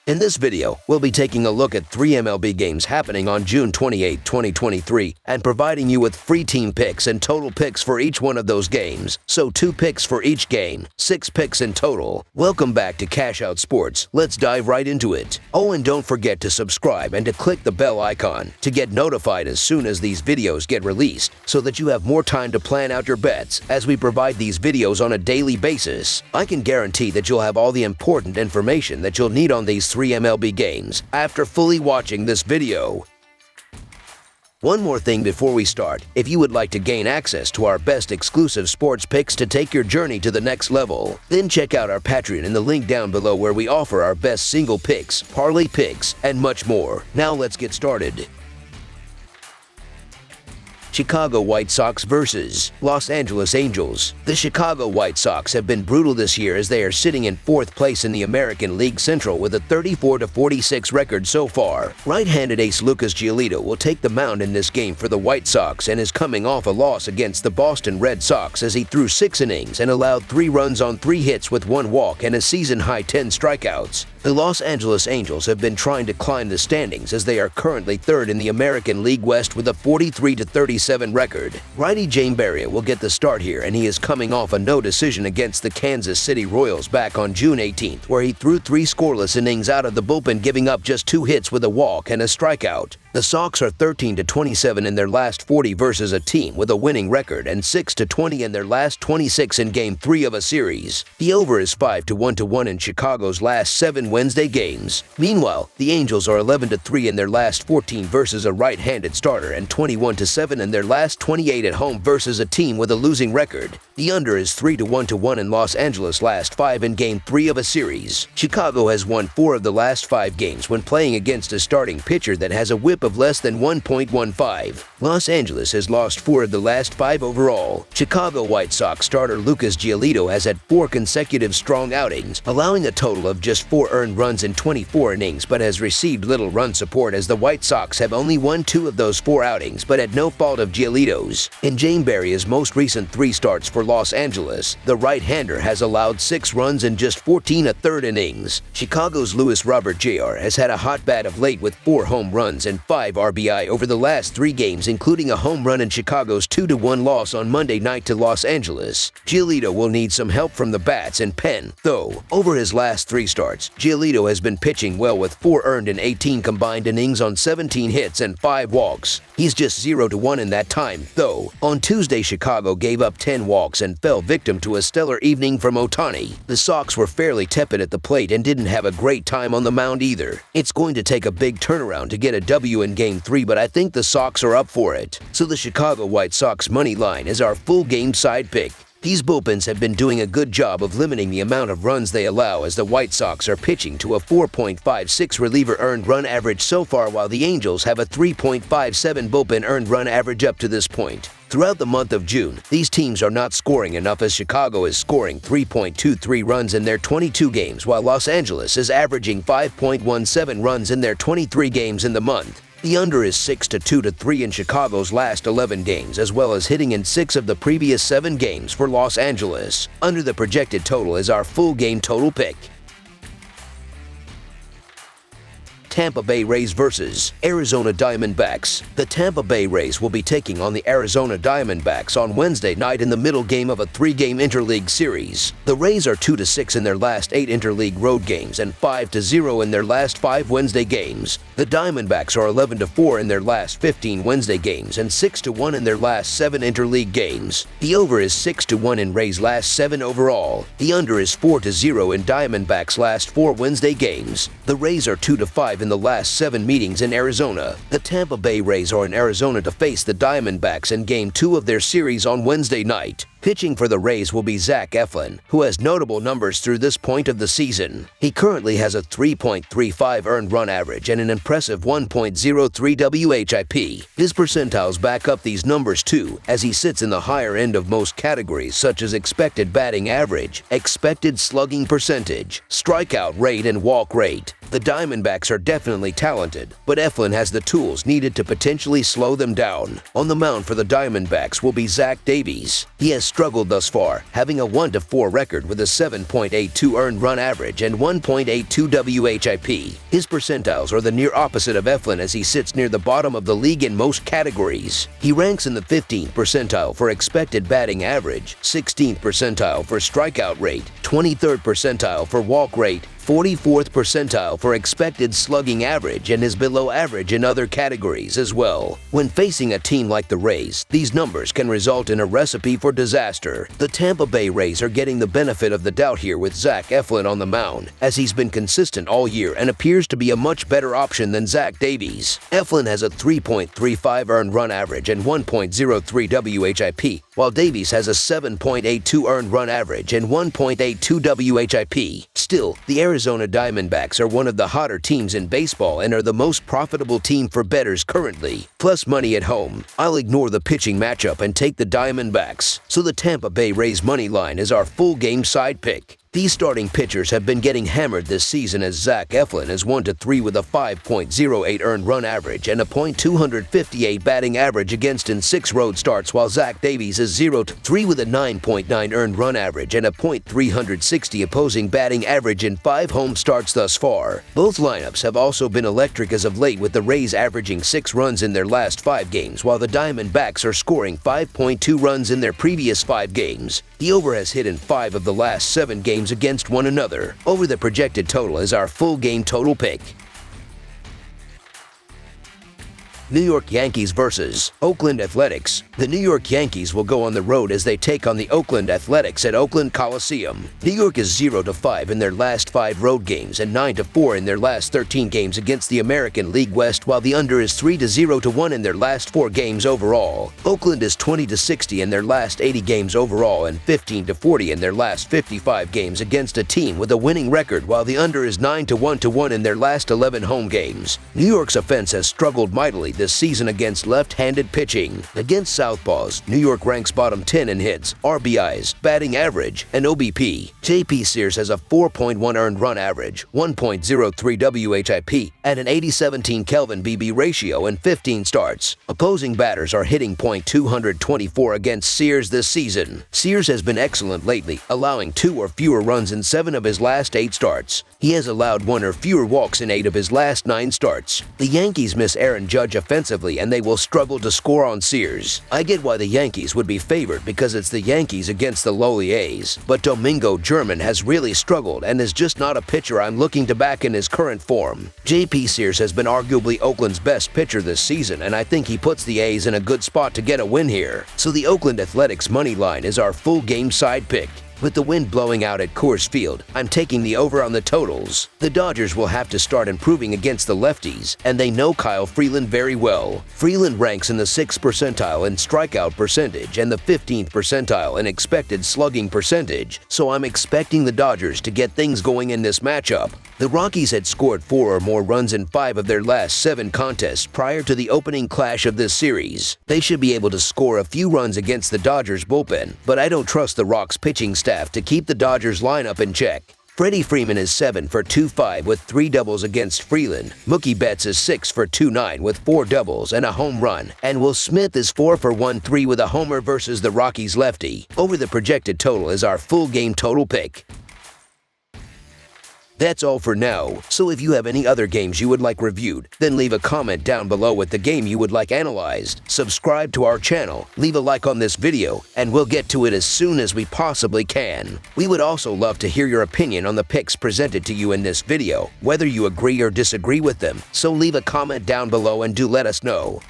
In this video, we'll be taking a look at 3 MLB games happening on June 28, 2023, and providing you with free team picks and total picks for each one of those games. So 2 picks for each game, 6 picks in total. Welcome back to Cash Out Sports. Let's dive right into it. Oh, and don't forget to subscribe and to click the bell icon to get notified as soon as these videos get released, so that you have more time to plan out your bets as we provide these videos on a daily basis. I can guarantee that you'll have all the important information that you'll need on these 3 MLB games after fully watching this video. One more thing before we start, if you would like to gain access to our best exclusive sports picks to take your journey to the next level, then check out our Patreon in the link down below where we offer our best single picks, parlay picks, and much more. Now let's get started. Chicago White Sox versus Los Angeles Angels. The Chicago White Sox have been brutal this year as they are sitting in 4th place in the American League Central with a 34-46 record so far. Right-handed ace Lucas Giolito will take the mound in this game for the White Sox and is coming off a loss against the Boston Red Sox as he threw 6 innings and allowed 3 runs on 3 hits with 1 walk and a season-high 10 strikeouts. The Los Angeles Angels have been trying to climb the standings as they are currently 3rd in the American League West with a 43-37 record. Righty James Barria will get the start here, and he is coming off a no decision against the Kansas City Royals back on June 18th, where he threw 3 scoreless innings out of the bullpen, giving up just 2 hits with a walk and a strikeout. The Sox are 13-27 in their last 40 versus a team with a winning record and 6-20 in their last 26 in Game 3 of a series. The over is 5-1 in Chicago's last 7 Wednesday games. Meanwhile, the Angels are 11-3 in their last 14 versus a right-handed starter and 21-7 in their last 28 at home versus a team with a losing record. The under is 3-1 in Los Angeles' last 5 in Game 3 of a series. Chicago has won 4 of the last 5 games when playing against a starting pitcher that has a whip of less than 1.15. Los Angeles has lost 4 of the last 5 overall. Chicago White Sox starter Lucas Giolito has had 4 consecutive strong outings, allowing a total of just 4 earned runs in 24 innings, but has received little run support as the White Sox have only won 2 of those 4 outings, but at no fault of Giolito's. In James Barria's most recent 3 starts for Los Angeles, the right-hander has allowed 6 runs in just 14 1/3 innings. Chicago's Luis Robert Jr. has had a hot bat of late with 4 home runs and 5 RBI over the last 3 games, including a home run in Chicago's 2-1 loss on Monday night to Los Angeles. Giolito will need some help from the bats and pen, though. Over his last 3 starts, Giolito has been pitching well with 4 earned in 18 combined innings on 17 hits and 5 walks. He's just 0-1 in that time, though. On Tuesday, Chicago gave up 10 walks and fell victim to a stellar evening from Ohtani. The Sox were fairly tepid at the plate and didn't have a great time on the mound either. It's going to take a big turnaround to get a W in Game 3, but I think the Sox are up for it. So the Chicago White Sox money line is our full game side pick. These bullpens have been doing a good job of limiting the amount of runs they allow as the White Sox are pitching to a 4.56 reliever earned run average so far, while the Angels have a 3.57 bullpen earned run average up to this point. Throughout the month of June, these teams are not scoring enough as Chicago is scoring 3.23 runs in their 22 games, while Los Angeles is averaging 5.17 runs in their 23 games in the month. The under is 6-2-3 in Chicago's last 11 games, as well as hitting in 6 of the previous 7 games for Los Angeles. Under the projected total is our full game total pick. Tampa Bay Rays versus Arizona Diamondbacks. The Tampa Bay Rays will be taking on the Arizona Diamondbacks on Wednesday night in the middle game of a 3-game interleague series. The Rays are 2-6 in their last 8 interleague road games and 5-0 in their last 5 Wednesday games. The Diamondbacks are 11-4 in their last 15 Wednesday games and 6-1 in their last 7 interleague games. The over is 6-1 in Rays' last 7 overall. The under is 4-0 in Diamondbacks' last 4 Wednesday games. The Rays are 2-5 in the last 7 meetings in Arizona. The Tampa Bay Rays are in Arizona to face the Diamondbacks in Game 2 of their series on Wednesday night. Pitching for the Rays will be Zach Eflin, who has notable numbers through this point of the season. He currently has a 3.35 earned run average and an impressive 1.03 WHIP. His percentiles back up these numbers too, as he sits in the higher end of most categories such as expected batting average, expected slugging percentage, strikeout rate, and walk rate. The Diamondbacks are definitely talented, but Eflin has the tools needed to potentially slow them down. On the mound for the Diamondbacks will be Zach Davies. He has struggled thus far, having a 1-4 record with a 7.82 earned run average and 1.82 WHIP. His percentiles are the near opposite of Eflin as he sits near the bottom of the league in most categories. He ranks in the 15th percentile for expected batting average, 16th percentile for strikeout rate, 23rd percentile for walk rate, 44th percentile for expected slugging average, and is below average in other categories as well. When facing a team like the Rays, these numbers can result in a recipe for disaster. The Tampa Bay Rays are getting the benefit of the doubt here with Zach Eflin on the mound, as he's been consistent all year and appears to be a much better option than Zach Davies. Eflin has a 3.35 earned run average and 1.03 WHIP, while Davies has a 7.82 earned run average and 1.82 WHIP. Still, the Arizona Diamondbacks are one of the hotter teams in baseball and are the most profitable team for bettors currently. Plus money at home. I'll ignore the pitching matchup and take the Diamondbacks, so the Tampa Bay Rays money line is our full game side pick. These starting pitchers have been getting hammered this season as Zach Eflin is 1-3 with a 5.08 earned run average and a .258 batting average against in 6 road starts, while Zach Davies is 0-3 with a 9.9 earned run average and a .360 opposing batting average in 5 home starts thus far. Both lineups have also been electric as of late, with the Rays averaging 6 runs in their last 5 games, while the Diamondbacks are scoring 5.2 runs in their previous 5 games. The over has hit in 5 of the last 7 games against one another. Over the projected total is our full game total pick. New York Yankees versus Oakland Athletics. The New York Yankees will go on the road as they take on the Oakland Athletics at Oakland Coliseum. New York is 0-5 in their last 5 road games and 9-4 in their last 13 games against the American League West, while the under is 3-0-1 in their last 4 games overall. Oakland is 20-60 in their last 80 games overall and 15-40 in their last 55 games against a team with a winning record, while the under is 9-1 in their last 11 home games. New York's offense has struggled mightily this season against left-handed pitching. Against southpaws, New York ranks bottom 10 in hits, RBIs, batting average, and OBP. J.P. Sears has a 4.1 earned run average, 1.03 WHIP, and an 80-17 Kelvin BB ratio in 15 starts. Opposing batters are hitting .224 against Sears this season. Sears has been excellent lately, allowing 2 or fewer runs in 7 of his last 8 starts. He has allowed 1 or fewer walks in 8 of his last 9 starts. The Yankees miss Aaron Judge offensively, and they will struggle to score on Sears. I get why the Yankees would be favored because it's the Yankees against the lowly A's, but Domingo German has really struggled and is just not a pitcher I'm looking to back in his current form. J.P. Sears has been arguably Oakland's best pitcher this season, and I think he puts the A's in a good spot to get a win here. So the Oakland Athletics money line is our full game side pick. With the wind blowing out at Coors Field, I'm taking the over on the totals. The Dodgers will have to start improving against the lefties, and they know Kyle Freeland very well. Freeland ranks in the 6th percentile in strikeout percentage and the 15th percentile in expected slugging percentage, so I'm expecting the Dodgers to get things going in this matchup. The Rockies had scored 4 or more runs in 5 of their last 7 contests prior to the opening clash of this series. They should be able to score a few runs against the Dodgers bullpen, but I don't trust the Rocks' pitching staff to keep the Dodgers lineup in check. Freddie Freeman is 7 for 2-5 with 3 doubles against Freeland. Mookie Betts is 6 for 2-9 with 4 doubles and a home run. And Will Smith is 4 for 1-3 with a homer versus the Rockies lefty. Over the projected total is our full game total pick. That's all for now, so if you have any other games you would like reviewed, then leave a comment down below with the game you would like analyzed. Subscribe to our channel, leave a like on this video, and we'll get to it as soon as we possibly can. We would also love to hear your opinion on the picks presented to you in this video, whether you agree or disagree with them, so leave a comment down below and do let us know.